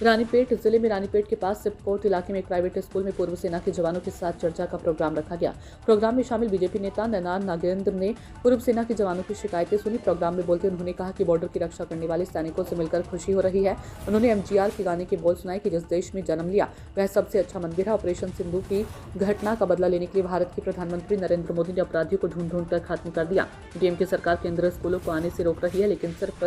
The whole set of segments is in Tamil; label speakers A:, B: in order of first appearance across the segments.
A: रानीपेट जिले में रानीपेट के पास सिपकोट इलाके में एक प्राइवेट स्कूल में पूर्व सेना के जवानों के साथ चर्चा का प्रोग्राम रखा गया। प्रोग्राम में शामिल बीजेपी नेता नैनान नागेंद्र ने पूर्व सेना के जवानों की शिकायतें सुनी। प्रोग्राम में बोलते उन्होंने कहा कि बॉर्डर की रक्षा करने वाले सैनिकों से मिलकर खुशी हो रही है। उन्होंने एमजीआर के गाने के बोल सुनाए कि जिस देश में जन्म लिया वह सबसे अच्छा मंदिर है। ऑपरेशन सिंधु की घटना का बदला लेने के लिए भारत के प्रधानमंत्री नरेंद्र मोदी ने अपराधियों को ढूंढ कर खत्म कर दिया। डीएमके सरकार केंद्र स्कूलों को आने से रोक रही है, लेकिन सिर्फ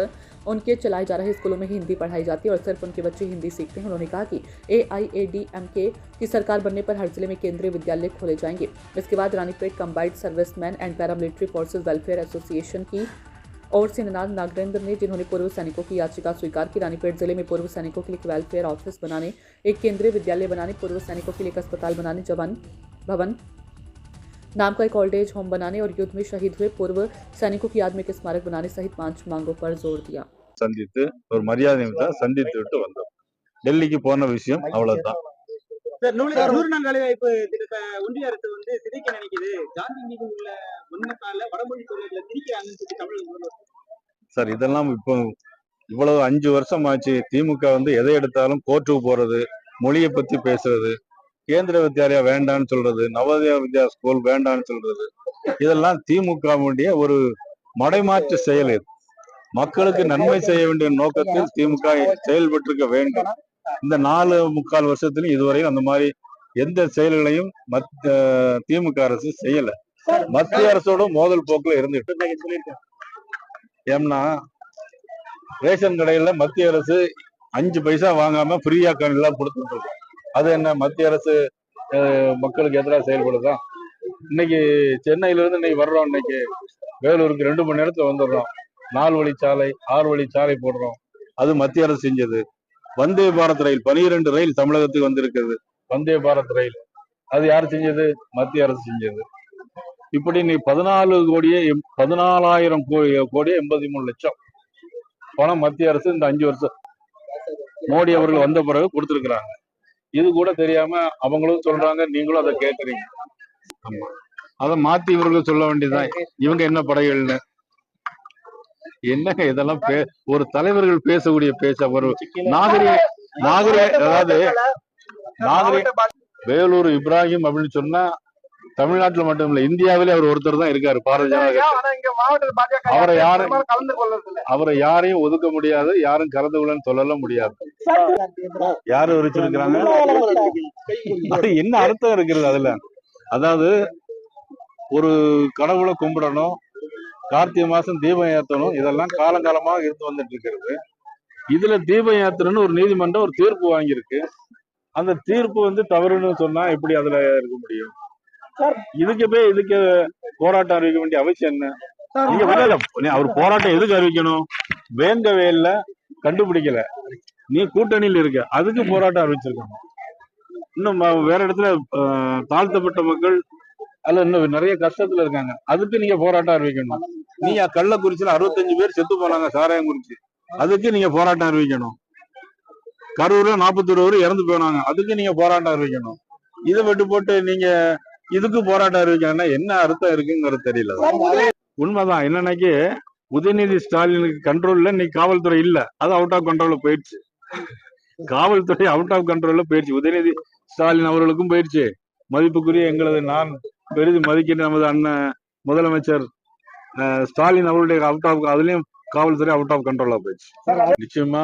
A: उनके चलाए जा रहे स्कूलों में ही हिंदी पढ़ाई जाती है और सिर्फ उनके बच्चे हिंदी सीखते हैं। उन्होंने कहा कि AIADMK की सरकार बनने पर हर जिले में केंद्रीय विद्यालय खोले जाएंगे। इसके बाद Ranipet combined serviceman and paramilitary forces welfare association की ओर से नैनान नागेंद्र ने, जिन्होंने पूर्व सैनिकों की याचिका स्वीकार की, रानीपेट जिले में पूर्व सैनिकों के लिए एक वेलफेयर ऑफिस बनाने, एक केंद्रीय विद्यालय बनाने, पूर्व सैनिकों के लिए एक अस्पताल बनाने, जवान भवन नाम का एक ओल्ड एज होम बनाने और युद्ध में शहीद हुए पूर्व सैनिकों की याद में एक स्मारक बनाने सहित 5 मांगों पर जोर दिया।
B: சந்தித்து ஒரு மரியாதை நிமித்தம் சந்தித்து விட்டு வந்தோம். டெல்லிக்கு போன விஷயம் அவ்வளவுதான்.
C: சார், 100 நாள் வேலை வாய்ப்பு திட்டத்தை ஒன்றிய அரசு சிதைக்க நினைக்குது. காந்தி மீது உள்ள வன்மத்தால வடமொழி தொழில்களை திணிக்கிறாங்கன்னு சொல்லி தமிழக முதல்வர்.
B: சார், இதெல்லாம் இப்போ இவ்வளவு 5 வருஷம் ஆச்சு. திமுக எதை எடுத்தாலும் கோர்ட்டுக்கு போறது, மொழியை பத்தி பேசுறது, கேந்திர வித்யாலயா வேண்டான்னு சொல்றது, நவோதயா வித்யா ஸ்கூல் வேண்டான்னு சொல்றது, இதெல்லாம் திமுகவுடைய ஒரு மடைமாற்று செயல். இது மக்களுக்கு நன்மை செய்ய வேண்டிய நோக்கத்தில் திமுக செயல்பட்டிருக்க வேண்டும். இந்த 4.25 வருஷத்திலும் இதுவரையும் அந்த மாதிரி எந்த செயல்களையும் திமுக அரசு செய்யல. மத்திய அரசோட மோதல் போக்குல இருந்துட்டு, ஏன்னா ரேஷன் கடையில மத்திய அரசு 5 பைசா வாங்காம ஃப்ரீயா எல்லாம் கொடுத்துட்டு இருக்கு. அது என்ன மத்திய அரசு மக்களுக்கு எதிராக செயல்படுதா? இன்னைக்கு சென்னையில இருந்து இன்னைக்கு வர்றோம், இன்னைக்கு வேலூருக்கு 2 மணி நேரத்துல வந்துடுறோம். 4 வழிச்சாலை 6 வழிச்சாலை போடுறோம். அது மத்திய அரசு செஞ்சது. வந்தே பாரத் ரயில் 12 ரயில் தமிழகத்துக்கு வந்திருக்கிறது. வந்தே பாரத் ரயில் அது யார் செஞ்சது? மத்திய அரசு செஞ்சது. இப்படி நீ 14,000 கோடியே 83 லட்சம் பணம் மத்திய அரசு இந்த 5 வருஷம் மோடி அவர்கள் வந்த பிறகு கொடுத்திருக்கிறாங்க. இது கூட தெரியாம அவங்களும் சொல்றாங்க, நீங்களும் அதை கேட்கறீங்க. ஆமா, அதை மாத்தி இவர்கள் சொல்ல வேண்டியதுதான். இவங்க என்ன படைகள்னு என்னங்க இதெல்லாம் ஒரு தலைவர்கள் பேசக்கூடிய பேச ஒரு அதாவது வேலூர் இப்ராஹிம் அப்படின்னு சொன்னா தமிழ்நாட்டுல மட்டும் இல்ல, இந்தியாவிலே அவர் ஒருத்தர் தான் இருக்காரு. பாரதிய ஜனதா அவரை யாரையும் ஒதுக்க முடியாது, யாரும் கலந்து கொள்ளன்னு சொல்லல முடியாது. யாரு வச்சிருக்கிறாங்க? என்ன அர்த்தம் இருக்கிறது அதுல? அதாவது ஒரு கடவுளை கும்பிடணும், கார்த்திகை மாசம் தீபம் ஏற்றணும், இதெல்லாம் காலங்காலமாக இருந்து வந்துட்டு இருக்கிறது. இதுல தீபம் ஏற்றணும்னு ஒரு நீதிமன்றம் ஒரு தீர்ப்பு வாங்கியிருக்கு. அந்த தீர்ப்பு தவறுன்னு சொன்னா எப்படி அதுல இருக்க முடியும்? இதுக்கு போராட்டம் அறிவிக்க வேண்டிய அவசியம் என்ன? நீங்க அவர் போராட்டம் எதுக்கு அறிவிக்கணும்? வேங்கவே இல்ல, கண்டுபிடிக்கல, நீ கூட்டணியில் இருக்க, அதுக்கு போராட்டம் அறிவிச்சிருக்கணும். இன்னும் வேற இடத்துல தாழ்த்தப்பட்ட மக்கள் அல்ல இன்னும் நிறைய கஷ்டத்துல இருக்காங்க, அதுக்கு நீங்க போராட்டம் அறிவிக்கணும். நீங்க கள்ளக்குறிச்சியில 65 பேர் செத்து போனாங்க சாராயம் குறிச்சு, அதுக்கு நீங்க போராட்டம் அறிவிக்கணும். கரூர்ல 41 பேர் இறந்து போனாங்க, அதுக்கு நீங்க போராட்டம் அறிவிக்கணும். இதை விட்டு போட்டு நீங்க இதுக்கு போராட்டம் அறிவிக்கணும்னா என்ன அர்த்தம் இருக்குங்கிறது தெரியல. உண்மைதான். என்னன்னாக்கி உதயநிதி ஸ்டாலினுக்கு கண்ட்ரோல்ல இன்னைக்கு காவல்துறை இல்ல, அது அவுட் ஆஃப் கண்ட்ரோல்ல போயிடுச்சு. காவல்துறை அவுட் ஆஃப் கண்ட்ரோல்ல போயிடுச்சு. உதயநிதி ஸ்டாலின் அவர்களுக்கும் போயிடுச்சு. மதிப்புக்குரிய எங்களது நான் பெரிது மதிக்கின்ற நமது அண்ணன் முதலமைச்சர் ஸ்டாலின் அவருடைய அதுலயும் காவல்துறை அவுட் ஆஃப் கண்ட்ரோலா போயிடுச்சு. நிச்சயமா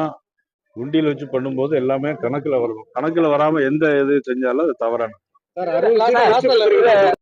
B: உண்டியல் வச்சு பண்ணும்போது எல்லாமே கணக்குல வரணும். கணக்குல வராம எந்த இது செஞ்சாலும் அது தவறான